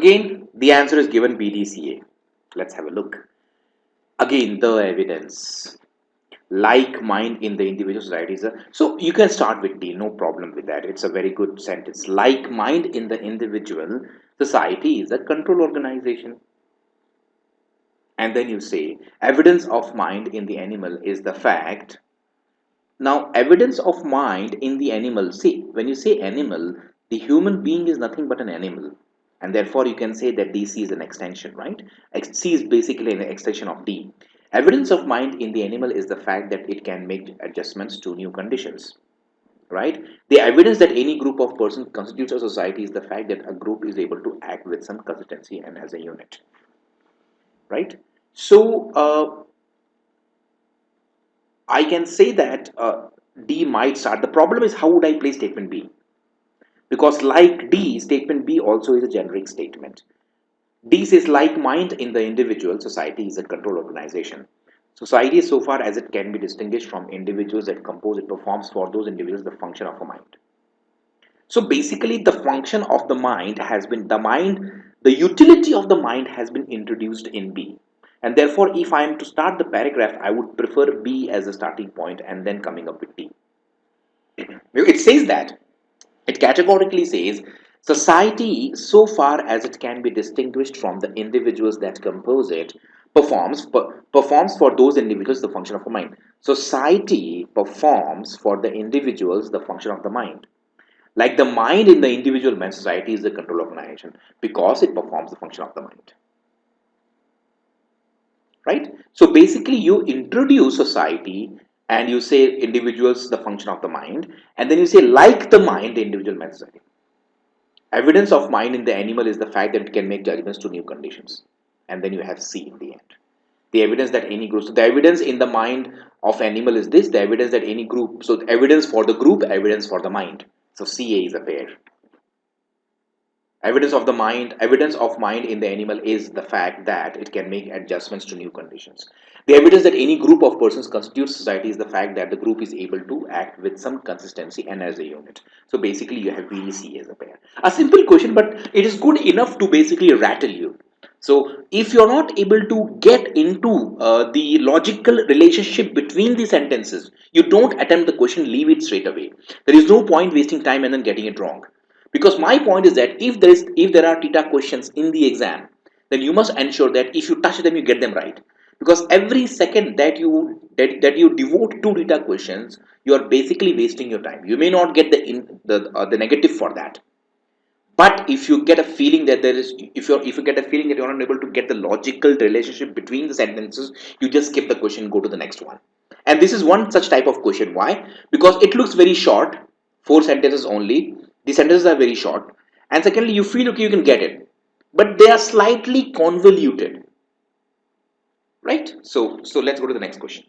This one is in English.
Again, the answer is given BDCA. Let's have a look. Again, the evidence. Like mind in the individual society is a, so you can start with D, no problem with that. It's a very good sentence. Like mind in the individual society is a control organization. And then you say evidence of mind in the animal is the fact. Now, evidence of mind in the animal, see, when you say animal, the human being is nothing but an animal. And therefore, you can say that DC is an extension, right? C is basically an extension of D. Evidence of mind in the animal is the fact that it can make adjustments to new conditions, right? The evidence that any group of persons constitutes a society is the fact that a group is able to act with some consistency and as a unit, right? So, I can say that D might start. The problem is how would I place statement B? Because like D, statement B also is a generic statement. D says like mind in the individual, society is a control organization. Society, so far as it can be distinguished from individuals that compose it, performs for those individuals the function of a mind. So basically the function of the mind has been, the utility of the mind has been introduced in B. And therefore, if I am to start the paragraph, I would prefer B as a starting point and then coming up with D. It says that, it categorically says, society, so far as it can be distinguished from the individuals that compose it, performs for those individuals the function of a mind. Society performs for the individuals the function of the mind. Like the mind in the individual man, society is the control organization because it performs the function of the mind. Right? So basically you introduce society and you say individuals the function of the mind, and then you say like the mind the individual man society. Evidence of mind in the animal is the fact that it can make judgments to new conditions, and then you have C in the end. The evidence that any group, so the evidence in the mind of animal is this, the evidence that any group, so the evidence for the group, evidence for the mind. So CA is a pair. Evidence of mind in the animal is the fact that it can make adjustments to new conditions. The evidence that any group of persons constitutes society is the fact that the group is able to act with some consistency and as a unit. So basically you have BDC as a pair. A simple question, but it is good enough to basically rattle you. So if you're not able to get into the logical relationship between the sentences, you don't attempt the question, leave it straight away. There is no point wasting time and then getting it wrong. Because my point is that if there are theta questions in the exam, then you must ensure that if you touch them, you get them right. Because every second that you devote to theta questions, you are basically wasting your time. You may not get the negative for that. But if you get a feeling that if you get a feeling that you're not able to get the logical relationship between the sentences, you just skip the question, go to the next one. And this is one such type of question. Why? Because it looks very short, 4 sentences only. The sentences are very short, and secondly, you feel okay, you can get it, but they are slightly convoluted, right? So let's go to the next question.